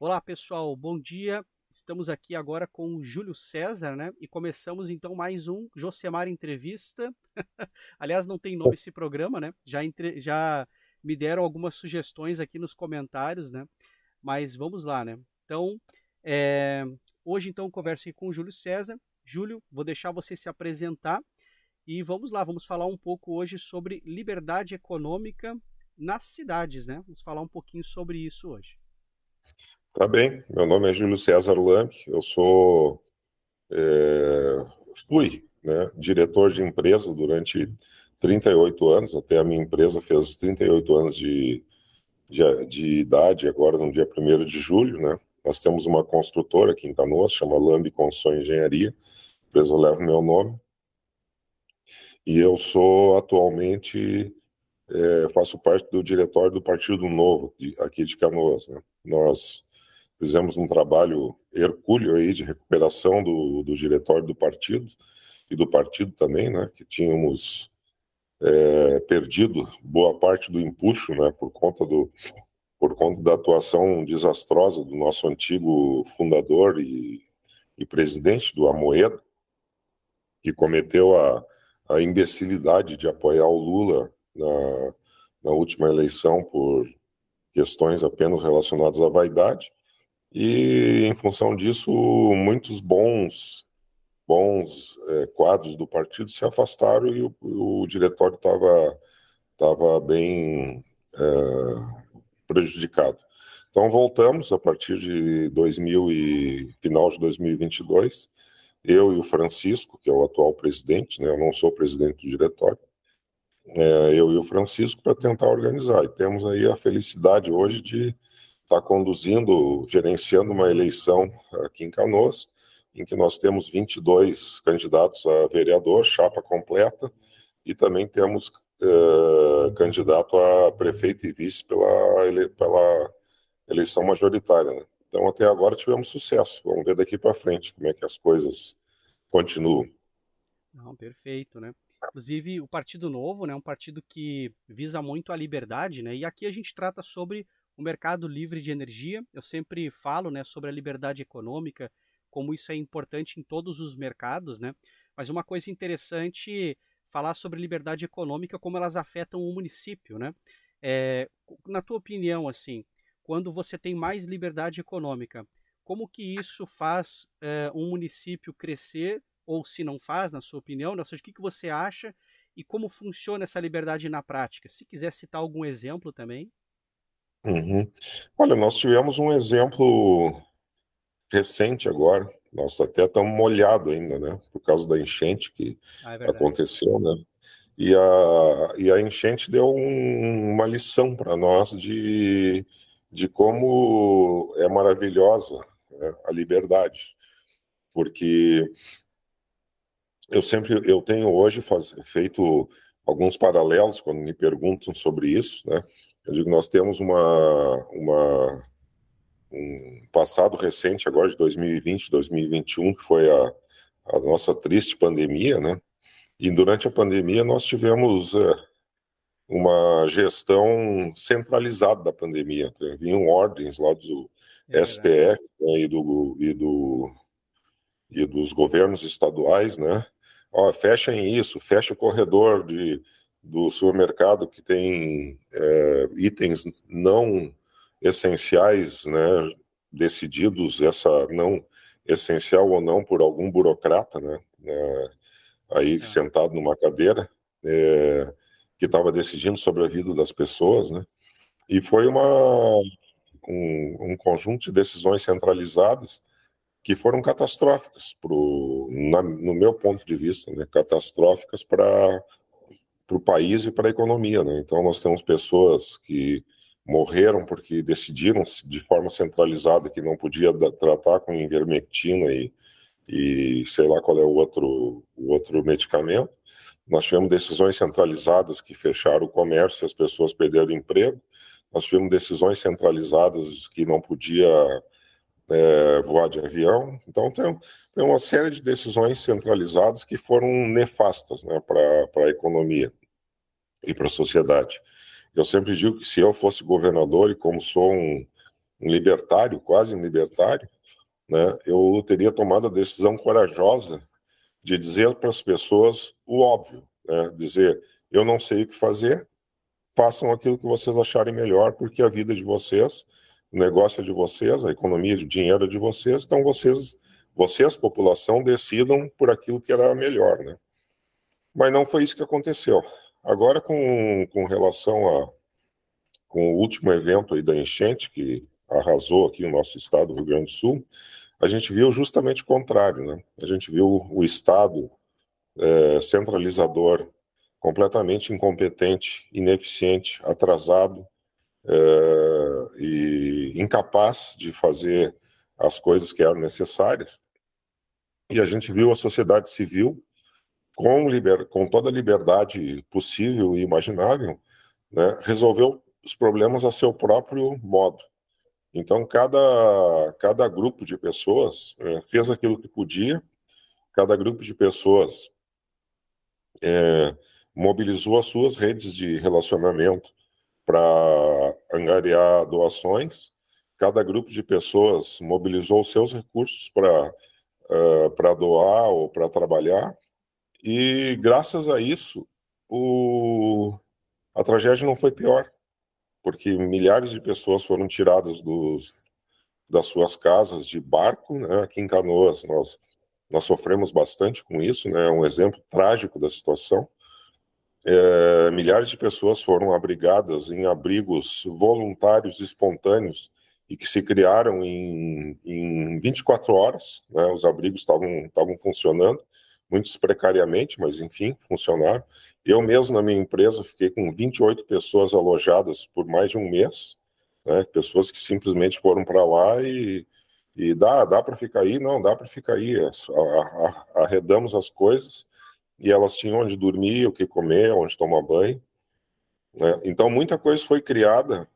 Olá, pessoal, bom dia. Estamos aqui agora com o Júlio César, né? E começamos então mais um Josemar Entrevista. Aliás, não tem nome esse programa, né? Já me deram algumas sugestões aqui nos comentários, né? Mas vamos lá, né? Então, é, hoje então eu converso aqui com o Júlio César. Júlio, vou deixar você se apresentar e vamos lá, vamos falar um pouco hoje sobre liberdade econômica nas cidades, né? Vamos falar um pouquinho sobre isso hoje. Tá bem, meu nome é Júlio César Lamp, eu sou, fui, né, diretor de empresa durante 38 anos, até a minha empresa fez 38 anos de idade, agora no dia 1º de julho, né. Nós temos uma construtora aqui em Canoas, chama Lamb Construção e Engenharia, a empresa leva o meu nome, e eu sou atualmente, faço parte do diretório do Partido Novo, aqui de Canoas, né. Nós fizemos um trabalho hercúleo aí de recuperação do diretório do partido e do partido também, né, que tínhamos perdido boa parte do empuxo, né, por conta da atuação desastrosa do nosso antigo fundador e presidente do Amoedo, que cometeu a imbecilidade de apoiar o Lula na última eleição por questões apenas relacionadas à vaidade. E, em função disso, muitos bons quadros do partido se afastaram e o diretório estava bem prejudicado. Então, voltamos a partir de final de 2022, eu e o Francisco, que é o atual presidente, né, eu não sou presidente do diretório, eu e o Francisco para tentar organizar. E temos aí a felicidade hoje de estar conduzindo, gerenciando uma eleição aqui em Canoas, em que nós temos 22 candidatos a vereador, chapa completa, e também temos candidato a prefeito e vice pela eleição majoritária, né? Então, até agora tivemos sucesso. Vamos ver daqui para frente como é que as coisas continuam. Não, perfeito, né? Inclusive, o Partido Novo, né, é um partido que visa muito a liberdade, né? E aqui a gente trata sobre o mercado livre de energia. Eu sempre falo, né, sobre a liberdade econômica, como isso é importante em todos os mercados, né? Mas uma coisa interessante falar sobre liberdade econômica, como elas afetam o município, né? Na tua opinião, assim, quando você tem mais liberdade econômica, como que isso faz um município crescer ou se não faz, na sua opinião, né? Ou seja, o que você acha e como funciona essa liberdade na prática? Se quiser citar algum exemplo também. Uhum. Olha, nós tivemos um exemplo recente agora, nós até estamos molhados ainda, né, por causa da enchente que Ah, é verdade. aconteceu, né, e a enchente deu uma lição para nós de como é maravilhosa, né, a liberdade, porque eu tenho hoje feito alguns paralelos quando me perguntam sobre isso, né, eu digo, nós temos um passado recente agora de 2020, 2021, que foi a nossa triste pandemia, né? E durante a pandemia nós tivemos uma gestão centralizada da pandemia. Então, vinham ordens lá do É verdade. STF, né, e dos governos estaduais, né? Ó, fechem isso, fecha o corredor do supermercado que tem itens não essenciais, né? Decididos, essa não essencial ou não por algum burocrata, né? Aí É. sentado numa cadeira, que estava decidindo sobre a vida das pessoas, né? E foi um conjunto de decisões centralizadas que foram catastróficas no meu ponto de vista, né? Catastróficas para o país e para a economia, né? Então nós temos pessoas que morreram porque decidiram de forma centralizada que não podia tratar com ivermectina e sei lá qual é o outro medicamento. Nós tivemos decisões centralizadas que fecharam o comércio e as pessoas perderam o emprego. Nós tivemos decisões centralizadas que não podia voar de avião. Então, tem uma série de decisões centralizadas que foram nefastas, né, para a economia e para a sociedade. Eu sempre digo que se eu fosse governador, e como sou um libertário, quase um libertário, né, eu teria tomado a decisão corajosa de dizer para as pessoas o óbvio, né, dizer, eu não sei o que fazer, façam aquilo que vocês acharem melhor, porque a vida de vocês, o negócio é de vocês, a economia, o dinheiro é de vocês, então vocês, população, decidam por aquilo que era melhor, né? Mas não foi isso que aconteceu. Agora, com relação com o último evento aí da enchente, que arrasou aqui o nosso estado, do Rio Grande do Sul, a gente viu justamente o contrário, né? A gente viu o Estado centralizador, completamente incompetente, ineficiente, atrasado e incapaz de fazer as coisas que eram necessárias. E a gente viu a sociedade civil com toda a liberdade possível e imaginável, né, resolveu os problemas a seu próprio modo. Então, cada grupo de pessoas fez aquilo que podia, cada grupo de pessoas mobilizou as suas redes de relacionamento para angariar doações, cada grupo de pessoas mobilizou os seus recursos para doar ou para trabalhar, e graças a isso, a tragédia não foi pior, porque milhares de pessoas foram tiradas das suas casas de barco, né? Aqui em Canoas nós sofremos bastante com isso, né? É um exemplo trágico da situação. Milhares de pessoas foram abrigadas em abrigos voluntários espontâneos e que se criaram em 24 horas, né? Os abrigos estavam funcionando, muitos precariamente, mas enfim, funcionaram. Eu mesmo, na minha empresa, fiquei com 28 pessoas alojadas por mais de um mês, né? Pessoas que simplesmente foram para lá e dá para ficar aí? Não, dá para ficar aí. Arredamos as coisas e elas tinham onde dormir, o que comer, onde tomar banho, né? Então, muita coisa foi criada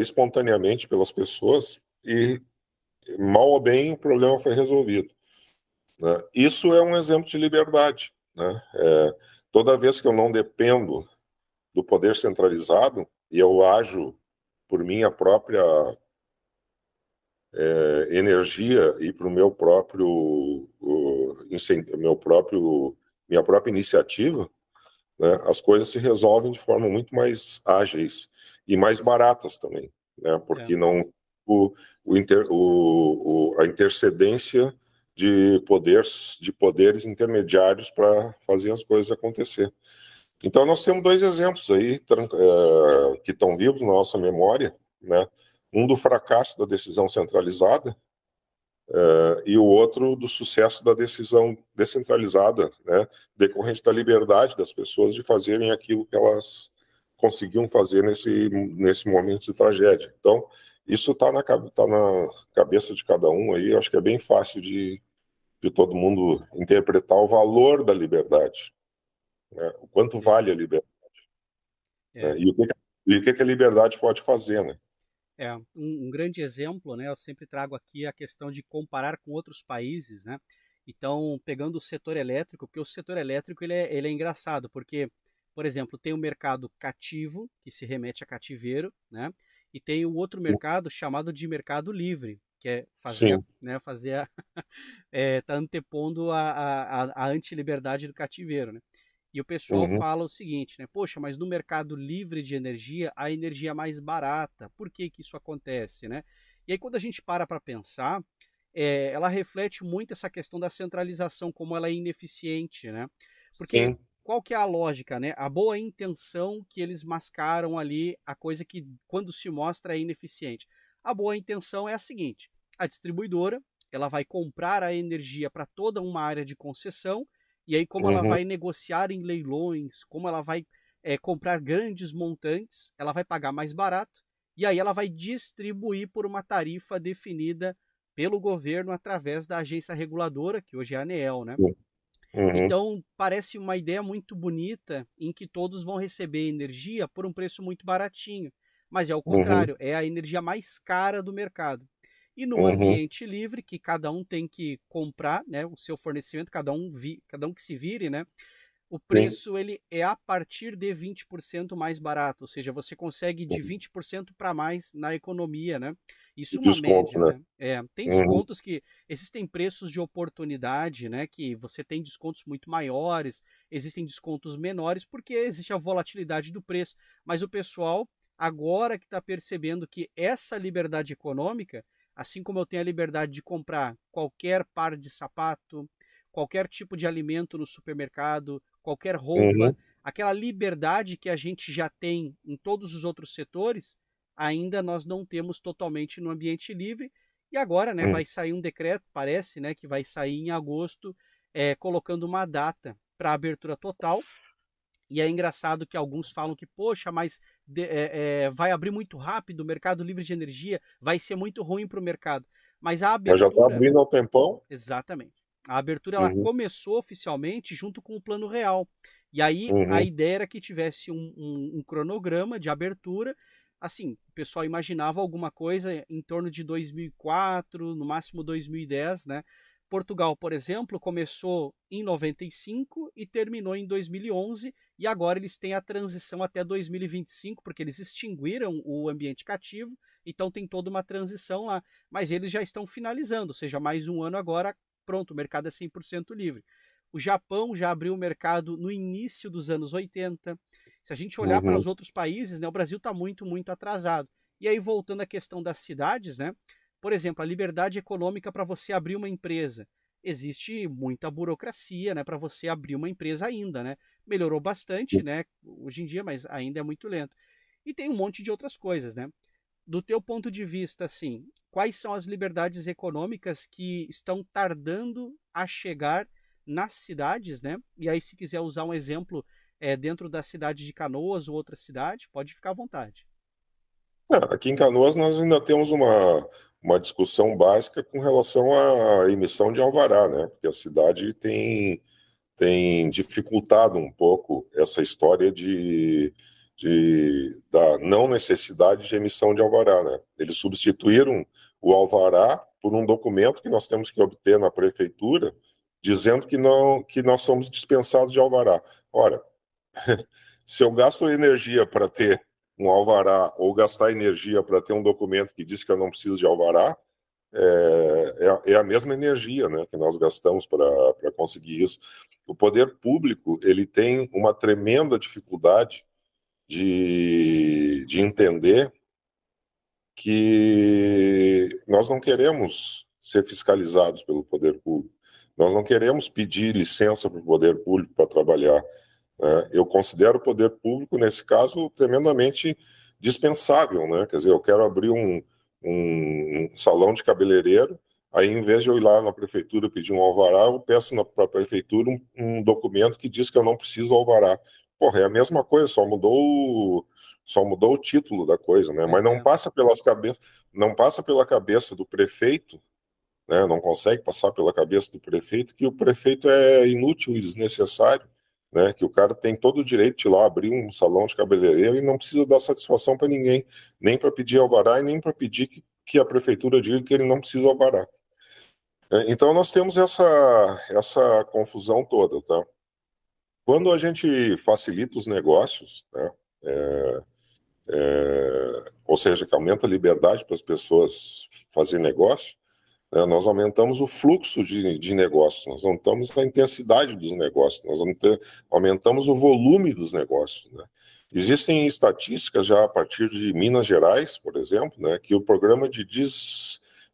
espontaneamente pelas pessoas e, mal ou bem, o problema foi resolvido, né? Isso é um exemplo de liberdade, né? Toda vez que eu não dependo do poder centralizado e eu ajo por minha própria energia e para o minha própria iniciativa, né, as coisas se resolvem de forma muito mais ágeis e mais baratas também, né, É, porque não a intercedência de poderes intermediários para fazer as coisas acontecer. Então nós temos dois exemplos aí que estão vivos na nossa memória, né? Um do fracasso da decisão centralizada e o outro do sucesso da decisão descentralizada, né, decorrente da liberdade das pessoas de fazerem aquilo que elas conseguiam fazer nesse momento de tragédia. Então, isso está na cabeça de cada um aí, eu acho que é bem fácil de todo mundo interpretar o valor da liberdade, né, o quanto vale a liberdade, é, né, e o que a liberdade pode fazer, né? um grande exemplo, né? Eu sempre trago aqui a questão de comparar com outros países, né? Então, pegando o setor elétrico, porque o setor elétrico ele é engraçado, porque, por exemplo, tem o mercado cativo, que se remete a cativeiro, né? E tem o outro Sim, mercado chamado de mercado livre, que é sim. fazer tá antepondo a antiliberdade do cativeiro, né? E o pessoal Uhum, fala o seguinte, né? Poxa, mas no mercado livre de energia, a energia é mais barata. Por que que isso acontece, né? E aí quando a gente para pensar, ela reflete muito essa questão da centralização, como ela é ineficiente, né? Porque sim. qual que é a lógica, né? A boa intenção que eles mascaram ali, a coisa que quando se mostra é ineficiente. A boa intenção é a seguinte: a distribuidora ela vai comprar a energia para toda uma área de concessão e aí, como ela Uhum, vai negociar em leilões, como ela vai comprar grandes montantes, ela vai pagar mais barato e aí ela vai distribuir por uma tarifa definida pelo governo através da agência reguladora, que hoje é a ANEEL, né? uhum, Então, parece uma ideia muito bonita em que todos vão receber energia por um preço muito baratinho. Mas é o uhum, contrário, é a energia mais cara do mercado. E num uhum, ambiente livre, que cada um tem que comprar, né, o seu fornecimento, cada um que se vire, né, o sim, preço ele é a partir de 20% mais barato, ou seja, você consegue de 20% para mais na economia, né? Isso o uma desconto, média, né? né? Tem Uhum, descontos que existem preços de oportunidade, né? Que você tem descontos muito maiores, existem descontos menores porque existe a volatilidade do preço. Mas o pessoal agora que está percebendo que essa liberdade econômica, assim como eu tenho a liberdade de comprar qualquer par de sapato, qualquer tipo de alimento no supermercado, qualquer roupa, uhum. aquela liberdade que a gente já tem em todos os outros setores, ainda nós não temos totalmente no ambiente livre. E agora, né, Uhum. vai sair um decreto, parece, né, que vai sair em agosto, colocando uma data para abertura total. E é engraçado que alguns falam que, poxa, mas vai abrir muito rápido o mercado livre de energia, vai ser muito ruim para o mercado. Mas a Mas já está abertura, abrindo há um tempão. exatamente. A abertura ela Uhum, começou oficialmente junto com o Plano Real. E aí a uhum. ideia era que tivesse um cronograma de abertura. Assim, o pessoal imaginava alguma coisa em torno de 2004, no máximo 2010, né? Portugal, por exemplo, começou em 95 e terminou em 2011, e agora eles têm a transição até 2025, porque eles extinguiram o ambiente cativo, então tem toda uma transição lá. Mas eles já estão finalizando, ou seja, mais um ano agora, pronto, o mercado é 100% livre. O Japão já abriu o mercado no início dos anos 80. Se a gente olhar para os Uhum. outros países, né, o Brasil está muito, muito atrasado. E aí, voltando à questão das cidades, né? Por exemplo, a liberdade econômica para você abrir uma empresa. Existe muita burocracia, né, para você abrir uma empresa ainda, né? Melhorou bastante, né, hoje em dia, mas ainda é muito lento. E tem um monte de outras coisas, né? Do teu ponto de vista, assim, quais são as liberdades econômicas que estão tardando a chegar nas cidades, né? E aí, se quiser usar um exemplo dentro da cidade de Canoas ou outra cidade, pode ficar à vontade. Aqui em Canoas nós ainda temos uma discussão básica com relação à emissão de alvará, né? Porque a cidade tem dificultado um pouco essa história da não necessidade de emissão de alvará, né? Eles substituíram o alvará por um documento que nós temos que obter na prefeitura, dizendo que não, que nós somos dispensados de alvará. Ora, se eu gasto energia para ter um alvará ou gastar energia para ter um documento que diz que eu não preciso de alvará, é a mesma energia, né, que nós gastamos para conseguir isso. O poder público ele tem uma tremenda dificuldade de entender que nós não queremos ser fiscalizados pelo poder público. Nós não queremos pedir licença para o poder público para trabalhar. Eu considero o poder público, nesse caso, tremendamente dispensável, né? Quer dizer, eu quero abrir um salão de cabeleireiro, aí em vez de eu ir lá na prefeitura pedir um alvará, eu peço para a prefeitura um documento que diz que eu não preciso alvará. Porra, é a mesma coisa, só mudou o título da coisa, né? Mas Pois é. não passa pela cabeça do prefeito, né? Não consegue passar pela cabeça do prefeito que o prefeito é inútil e desnecessário, né? Que o cara tem todo o direito de ir lá abrir um salão de cabeleireiro e não precisa dar satisfação para ninguém, nem para pedir alvará e nem para pedir que a prefeitura diga que ele não precisa alvará. Então nós temos essa confusão toda, tá? Quando a gente facilita os negócios, né? Ou seja, que aumenta a liberdade para as pessoas fazer negócio, né, nós aumentamos o fluxo de negócios, nós aumentamos a intensidade dos negócios, nós aumentamos o volume dos negócios. Né? Existem estatísticas já a partir de Minas Gerais, por exemplo, né, que o programa de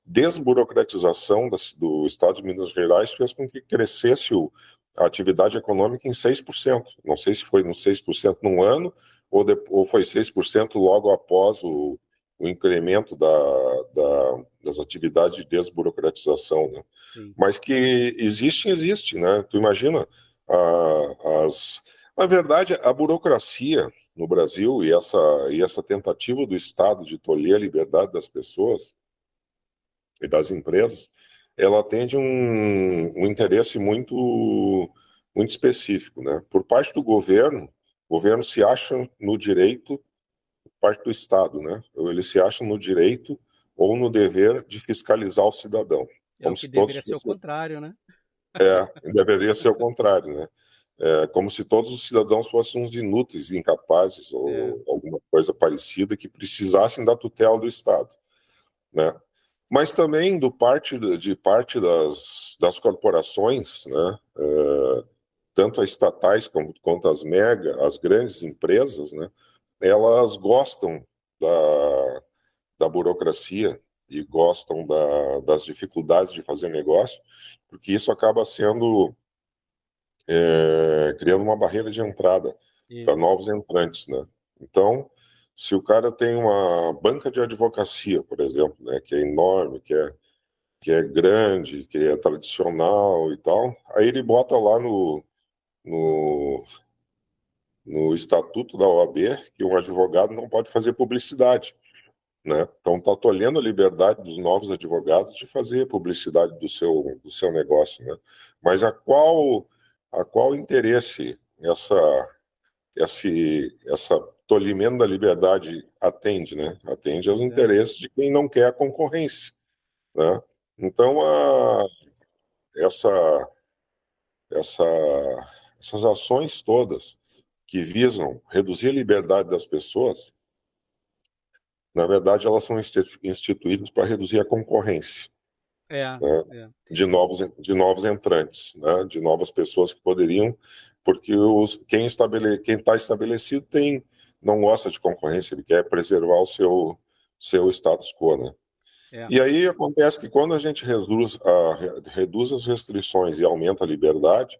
desburocratização do Estado de Minas Gerais fez com que crescesse a atividade econômica em 6%. Não sei se foi nos 6% num ano ou foi 6% logo após o incremento das atividades de desburocratização, né? Sim. Mas que existe, né? Tu imagina, na verdade, a burocracia no Brasil e essa tentativa do Estado de tolher a liberdade das pessoas e das empresas, ela atende um interesse muito específico, né? Por parte do governo, o governo se acha no direito, parte do Estado, né? Eles se acham no direito ou no dever de fiscalizar o cidadão, É o como que se todos deveria ser o fossem. contrário, né? Deveria ser o contrário, né? como se todos os cidadãos fossem uns inúteis, incapazes É, ou alguma coisa parecida que precisassem da tutela do Estado, né? Mas também de parte das corporações, né? Tanto as estatais quanto as grandes empresas, né? Elas gostam da burocracia e gostam das dificuldades de fazer negócio, porque isso acaba sendo criando uma barreira de entrada para isso. novos entrantes, né? Então, se o cara tem uma banca de advocacia, por exemplo, né, que é enorme, que é grande, que é tradicional e tal, aí ele bota lá no, no estatuto da OAB que um advogado não pode fazer publicidade, né? Então está tolhendo a liberdade dos novos advogados de fazer publicidade do seu negócio, né? Mas a qual interesse essa tolimento da liberdade atende, né? Atende aos Pois é. interesses de quem não quer a concorrência, né? Então essa, essa, essas ações todas que visam reduzir a liberdade das pessoas, na verdade, elas são instituídas para reduzir a concorrência, É, né, é, de novos entrantes, né, de novas pessoas que poderiam, porque quem está estabelecido não gosta de concorrência, ele quer preservar seu status quo, né? é. E aí acontece que quando a gente reduz as restrições e aumenta a liberdade,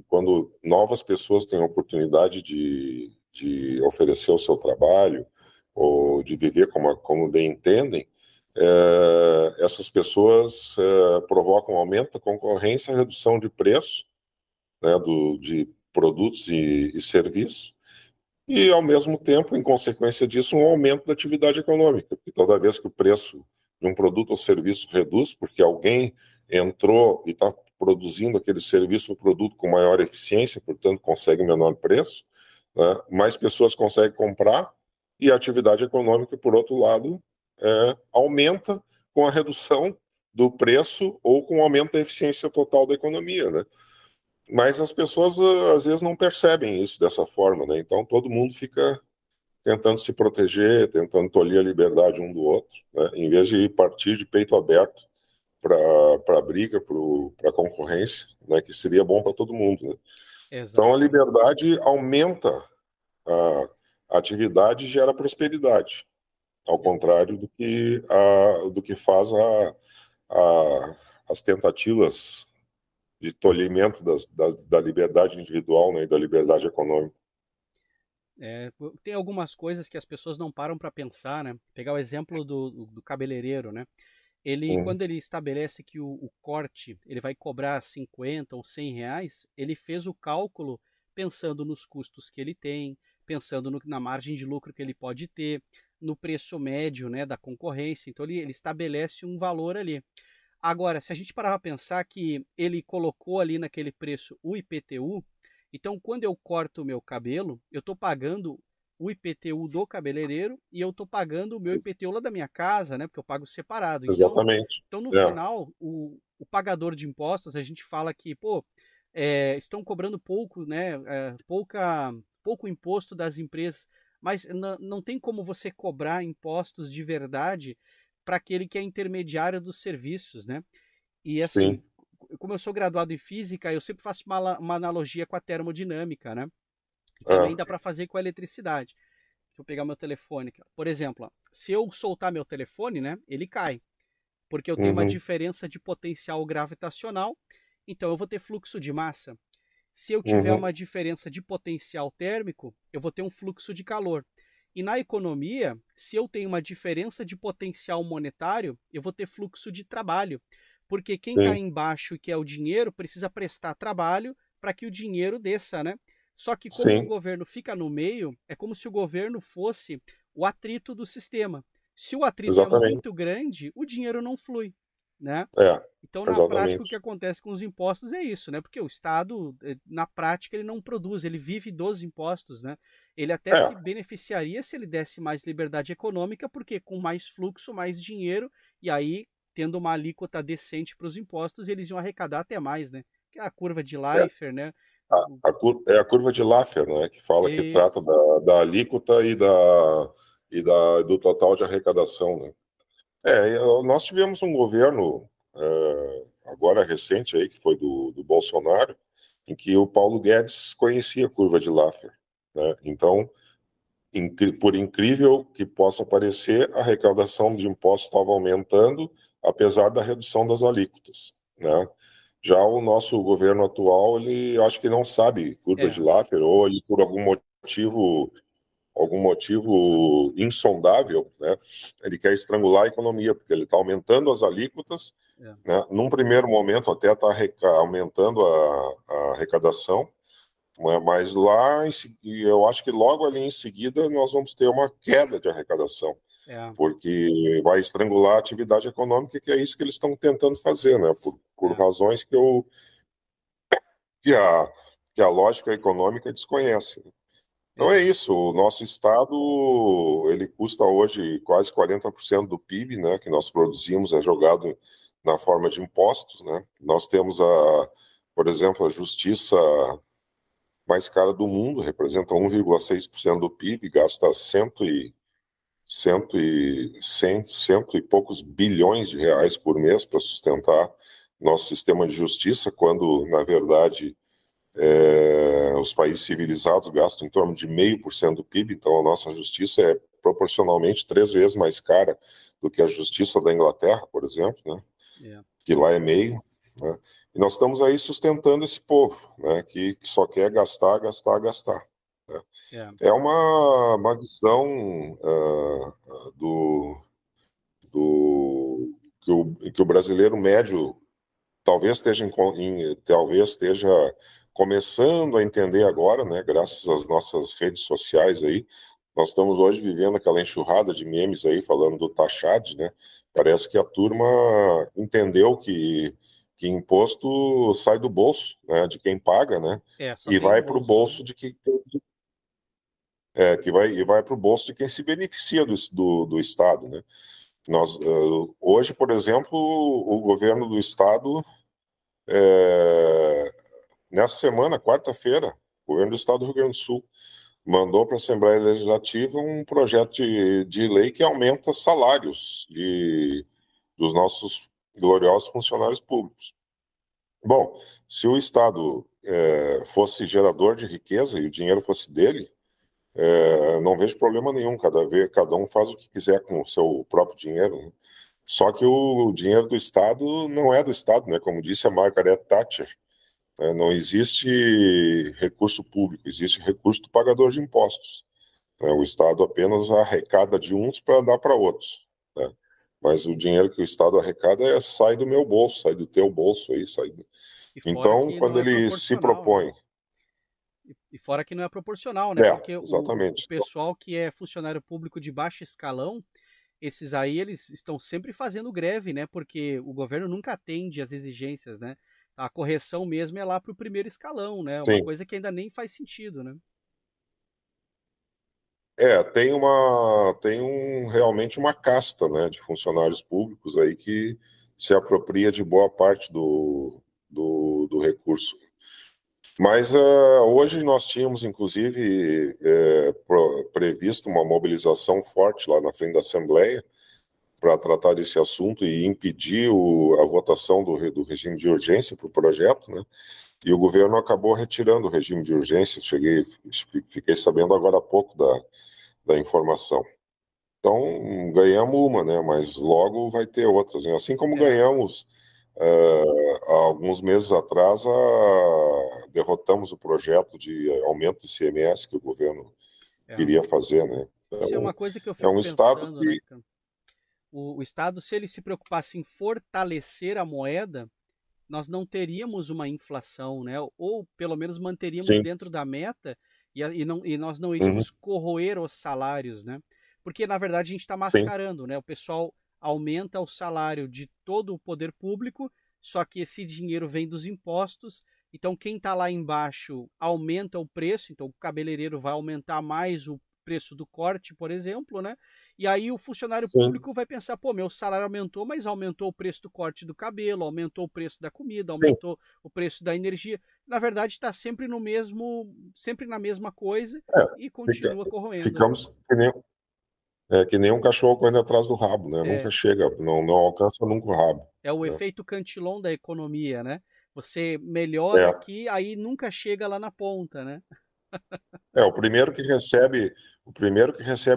quando novas pessoas têm a oportunidade de oferecer o seu trabalho ou de viver como bem entendem, essas pessoas provocam aumento da concorrência, redução de preço, né, de produtos e serviços, e, ao mesmo tempo, em consequência disso, um aumento da atividade econômica, porque toda vez que o preço de um produto ou serviço reduz, porque alguém entrou e está produzindo aquele serviço ou produto com maior eficiência, portanto, consegue menor preço, né, mais pessoas conseguem comprar e a atividade econômica, por outro lado, aumenta com a redução do preço ou com o aumento da eficiência total da economia, né? Mas as pessoas às vezes não percebem isso dessa forma, né? Então todo mundo fica tentando se proteger, tentando tolir a liberdade um do outro, né? Em vez de partir de peito aberto para a briga, para a concorrência, né? Que seria bom para todo mundo, né? Então a Exatamente. liberdade aumenta a atividade e gera prosperidade, ao contrário do que faz as tentativas de tolimento da liberdade individual, né, e da liberdade econômica. Tem algumas coisas que as pessoas não param para pensar, né? Pegar o exemplo do cabeleireiro, né? Ele, Uhum. quando ele estabelece que o corte ele vai cobrar 50 ou 100 reais, ele fez o cálculo pensando nos custos que ele tem, pensando na margem de lucro que ele pode ter, no preço médio, né, da concorrência. Então ele estabelece um valor ali. Agora, se a gente parar para pensar que ele colocou ali naquele preço o IPTU, então quando eu corto o meu cabelo, eu estou pagando o IPTU do cabeleireiro e eu estou pagando o meu IPTU lá da minha casa, né? Porque eu pago separado. Exatamente. Então no É, final, o pagador de impostos, a gente fala que, pô, estão cobrando pouco, né? Pouco imposto das empresas, mas não tem como você cobrar impostos de verdade para aquele que é intermediário dos serviços, né? E assim, sim. como eu sou graduado em física, eu sempre faço uma analogia com a termodinâmica, né? E também Ah, dá para fazer com a eletricidade. Deixa eu pegar meu telefone aqui. Por exemplo, ó, se eu soltar meu telefone, né, ele cai, porque eu tenho uma uhum, diferença de potencial gravitacional, então eu vou ter fluxo de massa. Se eu tiver uhum, uma diferença de potencial térmico, eu vou ter um fluxo de calor. E na economia, se eu tenho uma diferença de potencial monetário, eu vou ter fluxo de trabalho. Porque quem está sim, embaixo e quer o dinheiro precisa prestar trabalho para que o dinheiro desça, né? Só que como o sim, governo fica no meio, é como se o governo fosse o atrito do sistema. Se o atrito é exatamente. muito grande, o dinheiro não flui, né? É, Então, na prática, o que exatamente. acontece com os impostos é isso, né? Porque o Estado, na prática, ele não produz, ele vive dos impostos, né? Ele até É, se beneficiaria se ele desse mais liberdade econômica, porque com mais fluxo, mais dinheiro, e aí, tendo uma alíquota decente para os impostos, eles iam arrecadar até mais, né? Que é a curva de é, Laffer, né? É a curva de Laffer, né, que fala que trata Isso. da alíquota do total de arrecadação, né? Nós tivemos um governo agora recente aí, que foi do Bolsonaro, em que o Paulo Guedes conhecia a curva de Laffer, né? Então, por incrível que possa parecer, a arrecadação de impostos estava aumentando, apesar da redução das alíquotas, né? Já o nosso governo atual, ele acho que não sabe curva de Laffer, ou ele, por algum motivo insondável, né? Ele quer estrangular a economia, porque ele está aumentando as alíquotas, né? Num primeiro momento até está aumentando a arrecadação, mas lá, eu acho que logo ali em seguida nós vamos ter uma queda de arrecadação, porque vai estrangular a atividade econômica, que é isso que eles estão tentando fazer, né? Por razões que a lógica econômica desconhece. Então é isso, o nosso estado, ele custa hoje quase 40% do PIB, né, que nós produzimos, é jogado na forma de impostos, né? Nós temos, por exemplo, a justiça mais cara do mundo, representa 1,6% do PIB, gasta cento e poucos bilhões de reais por mês para sustentar nosso sistema de justiça, quando, na verdade, os países civilizados gastam em torno de 0,5% do PIB, então a nossa justiça é proporcionalmente 3 vezes mais cara do que a justiça da Inglaterra, por exemplo, né? Que lá é meio, né? E nós estamos aí sustentando esse povo, né? Que só quer gastar, gastar, gastar, né? É uma visão que o brasileiro médio talvez esteja começando a entender agora, né, graças às nossas redes sociais aí. Nós estamos hoje vivendo aquela enxurrada de memes aí falando do taxade, né? Parece que a turma entendeu que imposto sai do bolso, né, de quem paga, né? Só E vem do vai para o bolso, né? bolso de quem vai para o bolso de quem se beneficia do Estado, né? Hoje, por exemplo, o governo do Estado nessa semana, quarta-feira, o governo do Estado do Rio Grande do Sul mandou para a Assembleia Legislativa um projeto de lei que aumenta salários dos nossos gloriosos funcionários públicos. Bom, se o Estado fosse gerador de riqueza e o dinheiro fosse dele, não vejo problema nenhum. Cada um faz o que quiser com o seu próprio dinheiro, né? Só que o dinheiro do Estado não é do Estado, né? Como disse a Margaret Thatcher, não existe recurso público, existe recurso do pagador de impostos, né? O Estado apenas arrecada de uns para dar para outros, né? Mas o dinheiro que o Estado arrecada sai do meu bolso, sai do teu bolso aí, sai. E fora Então, que não quando é ele se proporcional, né? propõe, E fora que não é proporcional, né? Porque o exatamente. pessoal que é funcionário público de baixo escalão, esses aí, eles estão sempre fazendo greve, né? Porque o governo nunca atende às exigências, né? A correção mesmo é lá para o primeiro escalão, né? Uma Sim. coisa que ainda nem faz sentido, né? Realmente uma casta, né, de funcionários públicos aí que se apropria de boa parte do recurso. Mas hoje nós tínhamos, inclusive, previsto uma mobilização forte lá na frente da Assembleia para tratar desse assunto e impedir a votação do regime de urgência para o projeto, né? E o governo acabou retirando o regime de urgência. Fiquei sabendo agora há pouco da informação. Então, ganhamos uma, né? Mas logo vai ter outras, né? Assim como ganhamos há alguns meses atrás, derrotamos o projeto de aumento do ICMS que o governo queria fazer, né? Isso é uma coisa que eu É fico um estado pensando, né? que... O Estado, se ele se preocupasse em fortalecer a moeda, nós não teríamos uma inflação, né? Ou pelo menos manteríamos Sim. dentro da meta e nós não Uhum. iríamos corroer os salários, né? Porque na verdade a gente está Sim. mascarando, né? O pessoal aumenta o salário de todo o poder público, só que esse dinheiro vem dos impostos. Então quem está lá embaixo aumenta o preço, então o cabeleireiro vai aumentar mais o preço do corte, por exemplo, né? E aí o funcionário sim, público vai pensar, pô, meu salário aumentou, mas aumentou o preço do corte do cabelo, aumentou o preço da comida, sim. aumentou o preço da energia. Na verdade, está sempre no mesmo, sempre na mesma coisa É, e fica- continua corroendo, né? ficamos que nem um cachorro correndo atrás do rabo, né? É, Nunca chega, não alcança nunca o rabo, é o né? efeito Cantillon da economia, né? Você melhora É, aqui, aí nunca chega lá na ponta, né? o primeiro que recebe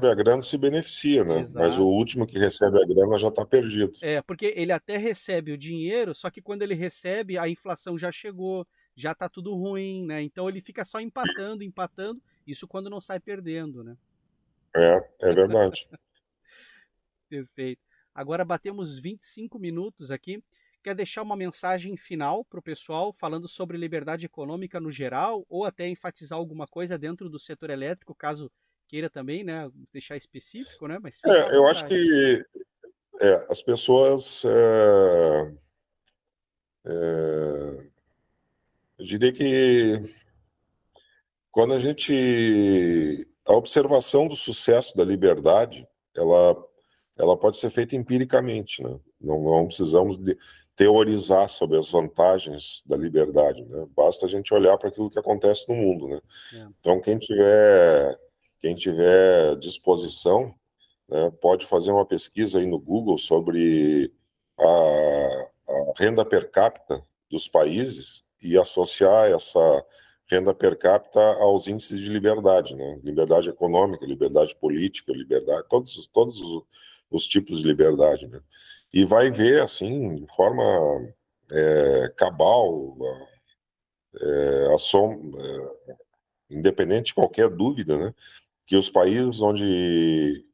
a grana se beneficia, né? Mas o Exato. último que recebe a grana já está perdido. É, porque ele até recebe o dinheiro, só que quando ele recebe, a inflação já chegou, já tá tudo ruim, né? Então ele fica só empatando, empatando, isso quando não sai perdendo, né? É verdade. Perfeito. Agora batemos 25 minutos aqui. Quer deixar uma mensagem final para o pessoal falando sobre liberdade econômica no geral, ou até enfatizar alguma coisa dentro do setor elétrico, caso queira também, né? Deixar específico, né? Mas fique à Eu acho vontade. que as pessoas, eu diria que quando a observação do sucesso da liberdade, ela pode ser feita empiricamente, né? Não precisamos teorizar sobre as vantagens da liberdade, né? Basta a gente olhar para aquilo que acontece no mundo, né? É, Então, quem tiver disposição, né, pode fazer uma pesquisa aí no Google sobre a renda per capita dos países e associar essa renda per capita aos índices de liberdade, né? Liberdade econômica, liberdade política, liberdade, todos os tipos de liberdade, né? E vai ver, assim, de forma cabal, a som, independente de qualquer dúvida, né? Que os países onde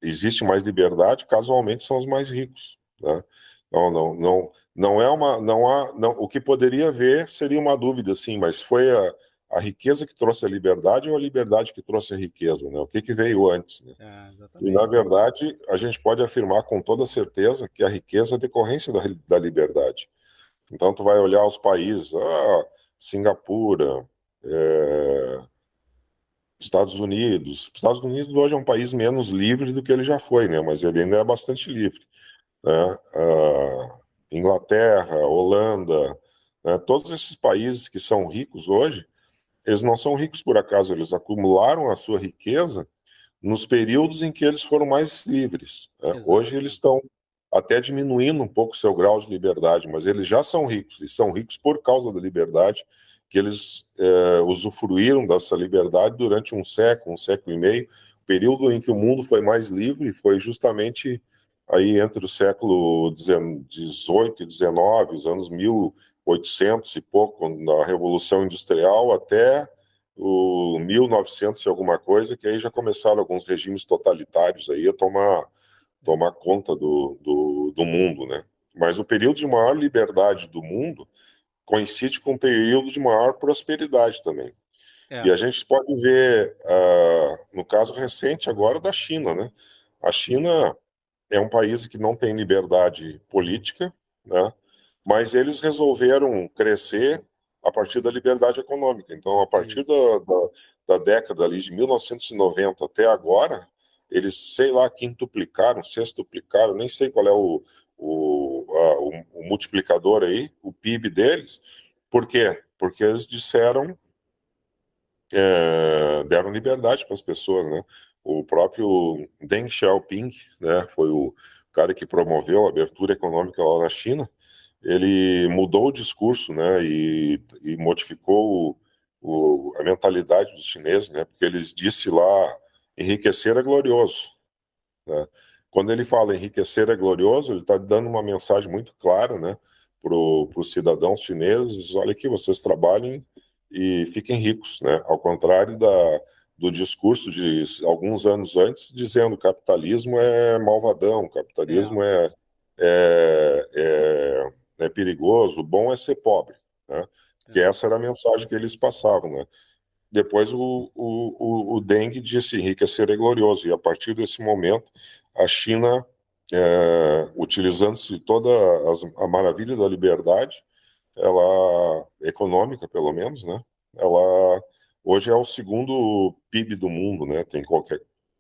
existe mais liberdade, casualmente são os mais ricos, né? Não é uma, não há, não, o que poderia haver seria uma dúvida, sim, mas foi a riqueza que trouxe a liberdade ou a liberdade que trouxe a riqueza, né? O que veio antes, né? E, na exatamente. verdade, a gente pode afirmar com toda certeza que a riqueza é decorrência da liberdade. Então, tu vai olhar os países, Singapura, é, Estados Unidos. Estados Unidos hoje é um país menos livre do que ele já foi, né? Mas ele ainda é bastante livre, né? Inglaterra, Holanda, né? Todos esses países que são ricos hoje, eles não são ricos por acaso, eles acumularam a sua riqueza nos períodos em que eles foram mais livres, né? Hoje Exato. eles estão até diminuindo um pouco o seu grau de liberdade, mas eles já são ricos, e são ricos por causa da liberdade, que eles usufruíram dessa liberdade durante um século e meio. O período em que o mundo foi mais livre foi justamente aí entre o século XVIII e XIX, os anos 1800 e pouco, na Revolução Industrial, até o 1900 e alguma coisa, que aí já começaram alguns regimes totalitários aí a tomar conta do mundo, né? Mas o período de maior liberdade do mundo coincide com o período de maior prosperidade também. É, E a gente pode ver, no caso recente agora da China, né? A China é um país que não tem liberdade política, né? Mas eles resolveram crescer a partir da liberdade econômica. Então, a partir isso. da década ali de 1990 até agora, eles, sei lá, quintuplicaram, sextuplicaram, nem sei qual é o multiplicador aí, o PIB deles. Por quê? Porque eles deram liberdade para as pessoas, né? O próprio Deng Xiaoping, né, foi o cara que promoveu a abertura econômica lá na China. Ele mudou o discurso, né, e modificou a mentalidade dos chineses, né, porque ele disse lá, enriquecer é glorioso, né? Quando ele fala enriquecer é glorioso, ele está dando uma mensagem muito clara, né, para os cidadãos chineses: olha aqui, vocês trabalhem e fiquem ricos, né? Ao contrário do discurso de alguns anos antes, dizendo que o capitalismo é malvadão, o É, capitalismo é perigoso, o bom é ser pobre, né? Que é, essa era a mensagem que eles passavam, né? Depois o Deng disse enriquecer é glorioso, e a partir desse momento a China, utilizando-se de toda a maravilha da liberdade, ela, econômica pelo menos, né? Ela hoje é o segundo PIB do mundo, né?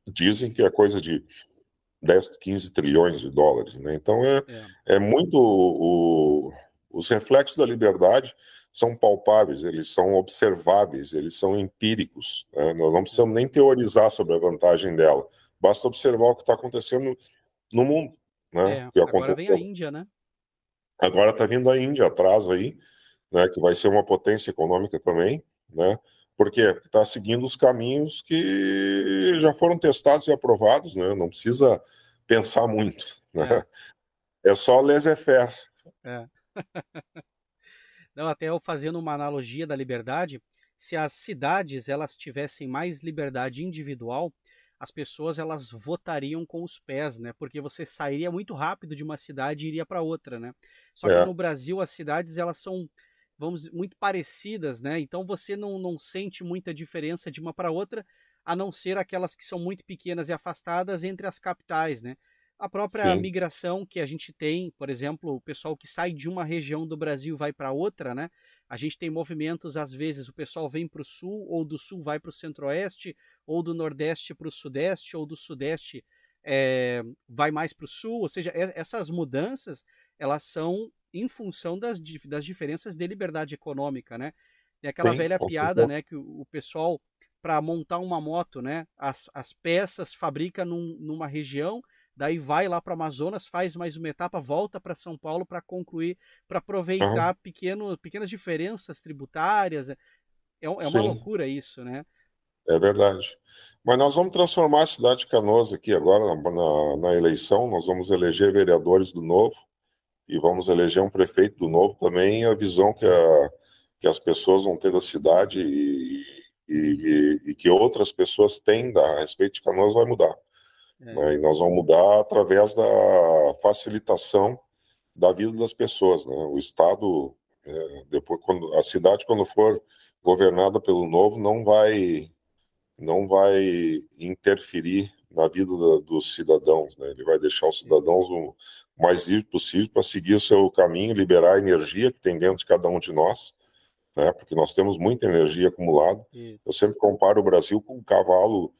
Dizem que é coisa de 10, 15 trilhões de dólares, né? Então É, é muito os reflexos da liberdade são palpáveis, eles são observáveis, eles são empíricos, né? Nós não é, precisamos nem teorizar sobre a vantagem dela, basta observar o que está acontecendo no mundo, né? O que agora vem a aconteceu. Índia, né? Agora está vindo a Índia atrás aí, né? Que vai ser uma potência econômica também, né? Porque está seguindo os caminhos que já foram testados e aprovados, né? Não precisa pensar muito, né? É, É só laissez-faire. é. Não, até eu fazendo uma analogia da liberdade, se as cidades elas tivessem mais liberdade individual, as pessoas elas votariam com os pés, né? Porque você sairia muito rápido de uma cidade e iria para outra, né? Só que no É, Brasil as cidades elas são, vamos dizer, muito parecidas, né? Então você não sente muita diferença de uma para outra, a não ser aquelas que são muito pequenas e afastadas entre as capitais, né? A própria sim. migração que a gente tem, por exemplo, o pessoal que sai de uma região do Brasil e vai para outra, né? A gente tem movimentos, às vezes, o pessoal vem para o sul, ou do sul vai para o centro-oeste, ou do nordeste para o sudeste, ou do sudeste vai mais para o sul. Ou seja, essas mudanças, elas são em função das diferenças de liberdade econômica, né? Tem aquela Sim, velha com piada, certeza. né, que o pessoal, para montar uma moto, né, as peças fabrica numa região, daí vai lá para o Amazonas, faz mais uma etapa, volta para São Paulo para concluir, para Aham, aproveitar pequenas diferenças tributárias. É uma sim, loucura isso, né? é verdade. Mas nós vamos transformar a cidade de Canoas aqui agora na eleição, nós vamos eleger vereadores do Novo e vamos eleger um prefeito do Novo também, a visão que as pessoas vão ter da cidade e que outras pessoas têm a respeito de Canoas vai mudar, É, né? E nós vamos mudar através da facilitação da vida das pessoas, né? O Estado, depois, quando a cidade, quando for governada pelo Novo, não vai interferir na vida dos cidadãos, né? Ele vai deixar os isso, cidadãos o mais livre possível para seguir o seu caminho, liberar a energia que tem dentro de cada um de nós, né? Porque nós temos muita energia acumulada. Eu isso. sempre comparo o Brasil com um cavalo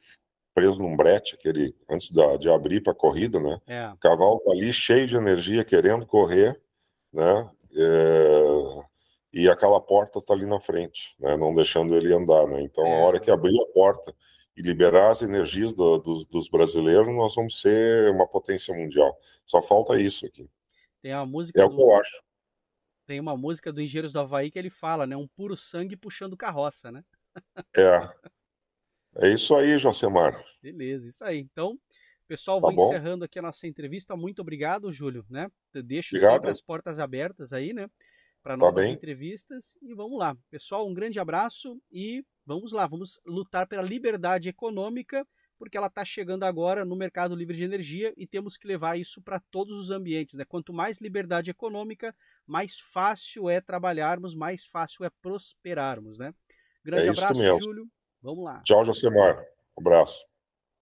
preso num brete, aquele antes de abrir para a corrida, né? É, O cavalo tá ali cheio de energia, querendo correr, né? E aquela porta está ali na frente, né? Não deixando ele andar, né? Então, a hora que verdade. abrir a porta e liberar as energias dos brasileiros, nós vamos ser uma potência mundial. Só falta isso aqui. Tem a É música o que eu do acho. Tem uma música do Engenheiros do Havaí que ele fala, né? Um puro sangue puxando carroça, né? É isso aí, Josemar. Beleza, isso aí. Então, pessoal, Tá vou bom? encerrando aqui a nossa entrevista. Muito obrigado, Júlio, né? Eu deixo sempre Obrigado. as portas abertas aí, né? Para Tá novas bem? entrevistas e vamos lá. Pessoal, um grande abraço e vamos lá, vamos lutar pela liberdade econômica, porque ela está chegando agora no mercado livre de energia e temos que levar isso para todos os ambientes, né? Quanto mais liberdade econômica, mais fácil é trabalharmos, mais fácil é prosperarmos, né? É Grande isso abraço, mesmo. Júlio. Vamos lá. Tchau, Josemar. Um abraço.